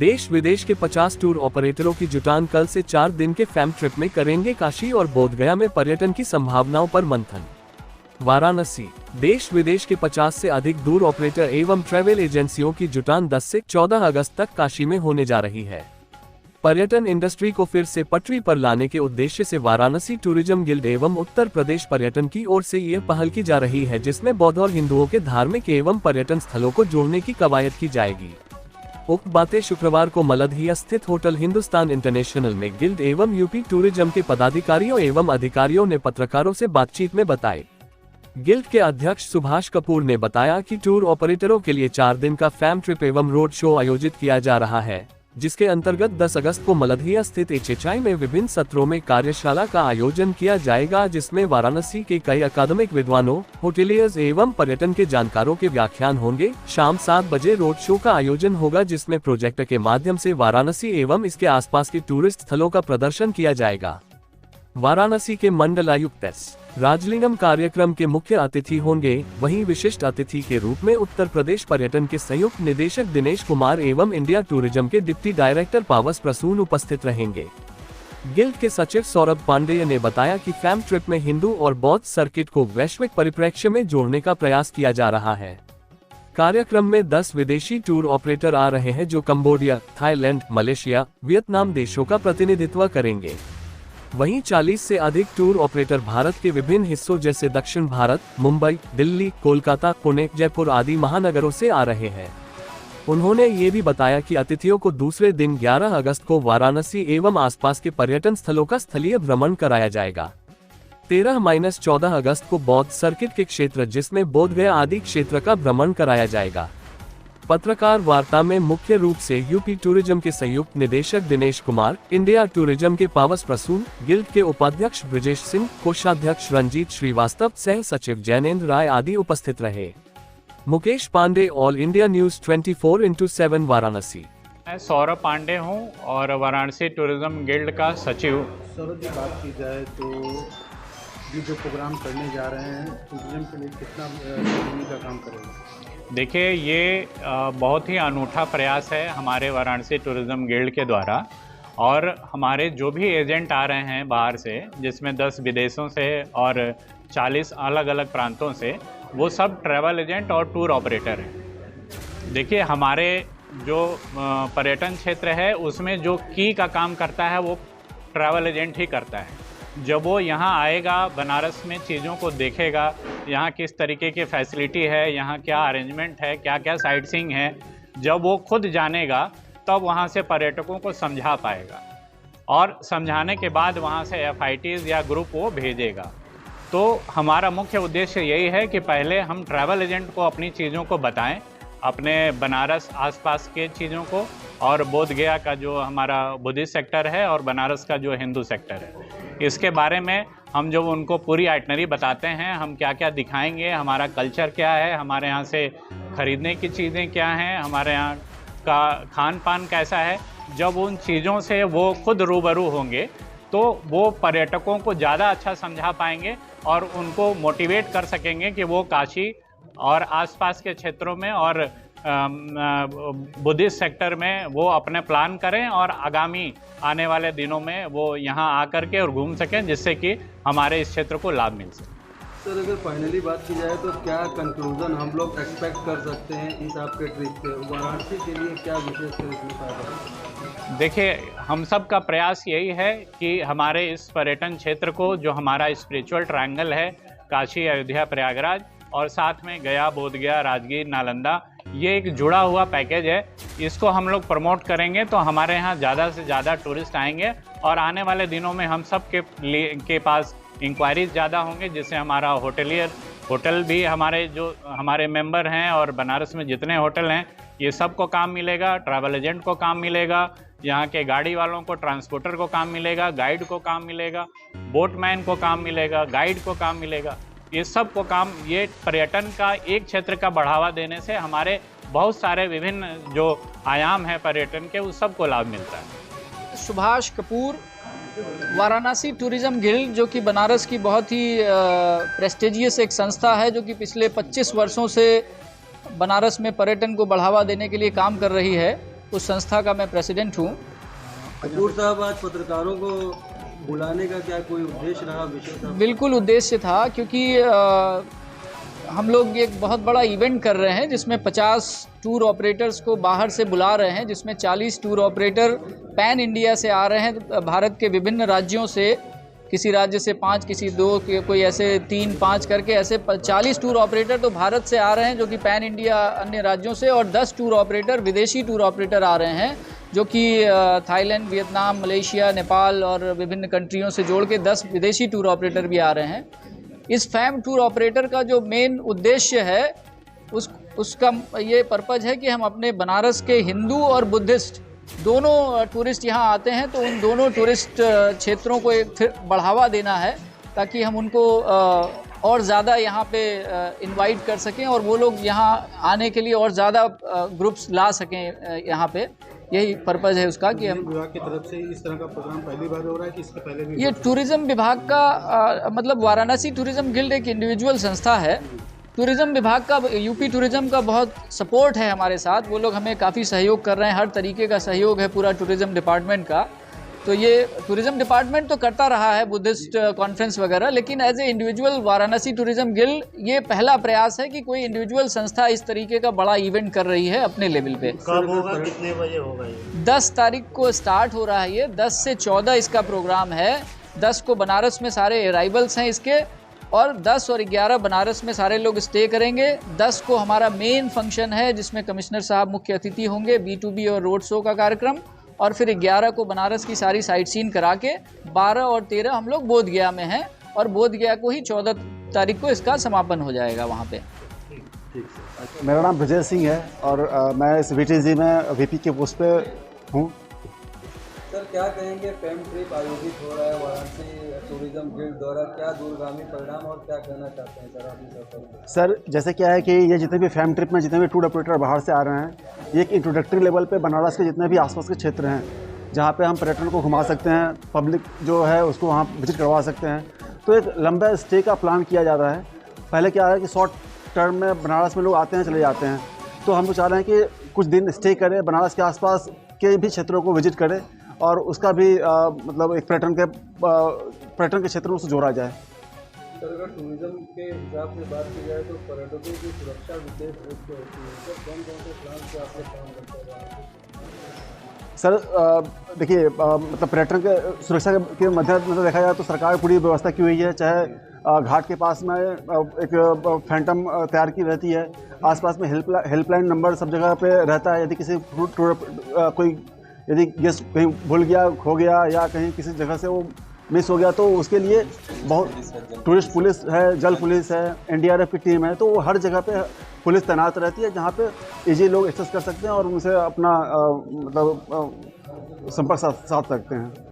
देश विदेश के 50 टूर ऑपरेटरों की जुटान कल से 4 दिन के फैम ट्रिप में करेंगे काशी और बोधगया में पर्यटन की संभावनाओं पर मंथन। वाराणसी। देश विदेश के 50 से अधिक टूर ऑपरेटर एवं ट्रैवल एजेंसियों की जुटान 10 से 14 अगस्त तक काशी में होने जा रही है। पर्यटन इंडस्ट्री को फिर से पटरी पर लाने के उद्देश्य से वाराणसी टूरिज्म गिल्ड एवं उत्तर प्रदेश पर्यटन की ओर से यह पहल की जा रही है, जिसमें बौद्ध और हिंदुओं के धार्मिक एवं पर्यटन स्थलों को जोड़ने की कवायद की जाएगी। उक्त बातें शुक्रवार को मलदहिया स्थित होटल हिंदुस्तान इंटरनेशनल में गिल्ड एवं यूपी टूरिज्म के पदाधिकारियों एवं अधिकारियों ने पत्रकारों से बातचीत में बताए। गिल्ड के अध्यक्ष सुभाष कपूर ने बताया कि टूर ऑपरेटरों के लिए 4 दिन का फैम ट्रिप एवं रोड शो आयोजित किया जा रहा है, जिसके अंतर्गत 10 अगस्त को मलदहिया स्थित एचएचआई में विभिन्न सत्रों में कार्यशाला का आयोजन किया जाएगा, जिसमें वाराणसी के कई अकादमिक विद्वानों, होटेलियर्स एवं पर्यटन के जानकारों के व्याख्यान होंगे। शाम 7 बजे रोड शो का आयोजन होगा, जिसमें प्रोजेक्टर के माध्यम से वाराणसी एवं इसके आसपास के टूरिस्ट स्थलों का प्रदर्शन किया जाएगा। वाराणसी के मंडलायुक्त एस राजलिंगम कार्यक्रम के मुख्य अतिथि होंगे। वहीं विशिष्ट अतिथि के रूप में उत्तर प्रदेश पर्यटन के संयुक्त निदेशक दिनेश कुमार एवं इंडिया टूरिज्म के डिप्टी डायरेक्टर पावस प्रसून उपस्थित रहेंगे। गिल्ड के सचिव सौरभ पांडेय ने बताया कि फैम ट्रिप में हिंदू और बौद्ध सर्किट को वैश्विक परिप्रेक्ष्य में जोड़ने का प्रयास किया जा रहा है। कार्यक्रम में 10 विदेशी टूर ऑपरेटर आ रहे हैं, जो कंबोडिया, थाईलैंड, मलेशिया, वियतनाम देशों का प्रतिनिधित्व करेंगे। वहीं 40 से अधिक टूर ऑपरेटर भारत के विभिन्न हिस्सों जैसे दक्षिण भारत, मुंबई, दिल्ली, कोलकाता, पुणे, जयपुर आदि महानगरों से आ रहे हैं। उन्होंने ये भी बताया कि अतिथियों को दूसरे दिन 11 अगस्त को वाराणसी एवं आसपास के पर्यटन स्थलों का स्थलीय भ्रमण कराया जाएगा। 13-14 अगस्त को बौद्ध सर्किट के क्षेत्र, जिसमें बोधगया आदि क्षेत्र का भ्रमण कराया जाएगा। पत्रकार वार्ता में मुख्य रूप से यूपी टूरिज्म के संयुक्त निदेशक दिनेश कुमार, इंडिया टूरिज्म के पावस प्रसून, गिल्ड के उपाध्यक्ष ब्रिजेश सिंह, कोषाध्यक्ष रंजीत श्रीवास्तव, सह सचिव जैनेन्द्र राय आदि उपस्थित रहे। Mukesh Pandey, all India news 24/7 Varanasi. मैं सौरभ पांडे हूं और वाराणसी टूरिज्म गिल्ड का सचिव। सौरभ जी, बात की जाए तो ये जो प्रोग्राम करने जा रहे हैं, टूरिज्म के लिए कितना का काम करेगा? देखिए, ये बहुत ही अनूठा प्रयास है हमारे वाराणसी टूरिज्म गिल्ड के द्वारा, और हमारे जो भी एजेंट आ रहे हैं बाहर से, जिसमें 10 विदेशों से और 40 अलग अलग प्रांतों से, वो सब ट्रैवल एजेंट और टूर ऑपरेटर हैं। देखिए, हमारे जो पर्यटन क्षेत्र है उसमें जो की का काम करता है वो ट्रैवल एजेंट ही करता है। जब वो यहाँ आएगा, बनारस में चीज़ों को देखेगा, यहाँ किस तरीके की फैसिलिटी है, यहाँ क्या अरेंजमेंट है, क्या क्या साइट सीइंग है, जब वो खुद जानेगा तब वहाँ से पर्यटकों को समझा पाएगा, और समझाने के बाद वहाँ से FITs या ग्रुप वो भेजेगा। तो हमारा मुख्य उद्देश्य यही है कि पहले हम ट्रैवल एजेंट को अपनी चीज़ों को बताएं, अपने बनारस आसपास के चीज़ों को, और बोधगया का जो हमारा बुद्धिस्ट सेक्टर है और बनारस का जो हिंदू सेक्टर है, इसके बारे में हम जब उनको पूरी आइटनरी बताते हैं, हम क्या क्या दिखाएंगे, हमारा कल्चर क्या है, हमारे यहाँ से ख़रीदने की चीज़ें क्या हैं, हमारे यहाँ का खान पान कैसा है, जब उन चीज़ों से वो खुद रूबरू होंगे तो वो पर्यटकों को ज़्यादा अच्छा समझा पाएंगे और उनको मोटिवेट कर सकेंगे कि वो काशी और आसपास के क्षेत्रों में और बुद्धिस्ट सेक्टर में वो अपने प्लान करें और आगामी आने वाले दिनों में वो यहाँ आकर के और घूम सकें, जिससे कि हमारे इस क्षेत्र को लाभ मिल सके। सर, अगर फाइनली बात की जाए तो क्या कंक्लूजन हम लोग एक्सपेक्ट कर सकते हैं इस आपके ट्रिप से? वाराणसी के लिए क्या विशेष इसमें फायदा है? देखिए, हम सब का प्रयास यही है कि हमारे इस पर्यटन क्षेत्र को, जो हमारा स्पिरिचुअल ट्रायंगल है, काशी, अयोध्या, प्रयागराज और साथ में गया, बोधगया, राजगीर, नालंदा, ये एक जुड़ा हुआ पैकेज है। इसको हम लोग प्रमोट करेंगे तो हमारे यहाँ ज़्यादा से ज़्यादा टूरिस्ट आएंगे, और आने वाले दिनों में हम सब के पास इंक्वायरीज ज़्यादा होंगे, जिससे हमारा होटल भी, हमारे जो हमारे मेंबर हैं और बनारस में जितने होटल हैं, ये सब को काम मिलेगा, ट्रैवल एजेंट को काम मिलेगा, यहाँ के गाड़ी वालों को, ट्रांसपोर्टर को काम मिलेगा, गाइड को काम मिलेगा, बोटमैन को काम मिलेगा, गाइड को काम मिलेगा। ये सब को काम, ये पर्यटन का एक क्षेत्र का बढ़ावा देने से हमारे बहुत सारे विभिन्न जो आयाम हैं पर्यटन के, उस सब को लाभ मिलता है। सुभाष कपूर, वाराणसी टूरिज्म गिल्ड, जो कि बनारस की बहुत ही प्रेस्टिजियस एक संस्था है, जो कि पिछले 25 वर्षों से बनारस में पर्यटन को बढ़ावा देने के लिए काम कर रही है। उस संस्था का मैं प्रेसिडेंट हूँ। कपूर साहब, आज पत्रकारों को बुलाने का क्या कोई उद्देश्य रहा, विशेष? बिल्कुल उद्देश्य था, क्योंकि हम लोग एक बहुत बड़ा इवेंट कर रहे हैं जिसमें 50 टूर ऑपरेटर्स को बाहर से बुला रहे हैं, जिसमें 40 टूर ऑपरेटर पैन इंडिया से आ रहे हैं, भारत के विभिन्न राज्यों से, किसी राज्य से 5, किसी 2, कोई ऐसे 3-5 करके ऐसे 40 टूर ऑपरेटर तो भारत से आ रहे हैं जो कि पैन इंडिया अन्य राज्यों से, और 10 टूर ऑपरेटर विदेशी टूर ऑपरेटर आ रहे हैं जो कि थाईलैंड, वियतनाम, मलेशिया, नेपाल और विभिन्न कंट्रियों से जोड़ के 10 विदेशी टूर ऑपरेटर भी आ रहे हैं। इस फैम टूर ऑपरेटर का जो मेन उद्देश्य है उसका ये पर्पज़ है कि हम अपने बनारस के हिंदू और बुद्धिस्ट दोनों टूरिस्ट यहाँ आते हैं, तो उन दोनों टूरिस्ट क्षेत्रों को एक फिर बढ़ावा देना है, ताकि हम उनको और ज़्यादा यहाँ पे इनवाइट कर सकें और वो लोग यहाँ आने के लिए और ज़्यादा ग्रुप्स ला सकें यहाँ पे। यही पर्पज़ है उसका कि हम विभाग की तरफ से इस तरह का प्रोग्राम पहली बार हो रहा है कि इससे पहले भी? ये टूरिज़्म विभाग का मतलब वाराणसी टूरिज़्म गिल्ड एक इंडिविजुअल संस्था है। टूरिज़्म विभाग का, यूपी टूरिज़्म का बहुत सपोर्ट है हमारे साथ, वो लोग हमें काफ़ी सहयोग कर रहे हैं, हर तरीके का सहयोग है पूरा टूरिज़्म डिपार्टमेंट का। तो ये टूरिज़्म डिपार्टमेंट तो करता रहा है बुद्धिस्ट कॉन्फ्रेंस वगैरह, लेकिन as a individual Varanasi tourism guild ये पहला प्रयास है कि कोई इंडिविजुअल संस्था इस तरीके का बड़ा इवेंट कर रही है अपने लेवल पे। कब होगा, कितने बजे होगा ये? 10 तारीख को स्टार्ट हो रहा है ये, 10 से 14 इसका प्रोग्राम है। 10 को बनारस में सारे अराइवल्स हैं इसके, और 10 और 11 बनारस में सारे लोग स्टे करेंगे। 10 को हमारा मेन फंक्शन है जिसमें कमिश्नर साहब मुख्य अतिथि होंगे, B2B और रोड शो का कार्यक्रम, और फिर 11 को बनारस की सारी साइट सीन करा के 12 और 13 हम लोग बोध गया में हैं, और बोध गया को ही 14 तारीख को इसका समापन हो जाएगा वहाँ पे। मेरा नाम ब्रजेश सिंह है और मैं इस VTG में VP के पोस्ट पे हूँ। सर, क्या कहेंगे, फैम ट्रिप आयोजित हो रहा है वाराणसी टूरिज्म गिल्ड द्वारा, क्या दूरगामी परिणाम और क्या कहना चाहते हैं सर आप इस अवसर पर? सर, जैसे क्या है कि ये जितने भी फैम ट्रिप में जितने भी टूर ऑपरेटर बाहर से आ रहे हैं, ये एक इंट्रोडक्टरी लेवल पे बनारस के जितने भी आसपास के क्षेत्र हैं जहाँ पे हम पर्यटन को घुमा सकते हैं, पब्लिक जो है उसको वहाँ विजिट करवा सकते हैं, तो एक लंबा स्टे का प्लान किया जा रहा है। पहले क्या है कि शॉर्ट टर्म में बनारस में लोग आते हैं, चले जाते हैं, तो हम तो चाह रहे हैं कि कुछ दिन स्टे करें, बनारस के आसपास के भी क्षेत्रों को विजिट करें और उसका भी मतलब एक पर्यटन के क्षेत्र में उसे जोड़ा जाए। सर, अगर टूरिज्म के हिसाब से बात की जाए तो पर्यटकों की सुरक्षा विशेष रूप से होती है, तो कौन कौन से प्लान से आपने काम करते हैं? सर, देखिए, मतलब पर्यटन के सुरक्षा के मद्देनजर देखा जाए तो सरकार पूरी व्यवस्था की हुई है, चाहे घाट के पास में एक फैंटम तैयार की रहती है, आसपास में हेल्पलाइन नंबर सब जगह पे रहता है। यदि किसी कोई यदि गेस्ट कहीं भूल गया, खो गया या कहीं किसी जगह से वो मिस हो गया, तो उसके लिए बहुत टूरिस्ट पुलिस है, जल पुलिस है, NDRF की टीम है, तो वो हर जगह पे पुलिस तैनात रहती है जहाँ पे इजी लोग एक्सेस कर सकते हैं और उनसे अपना मतलब संपर्क साध सकते हैं।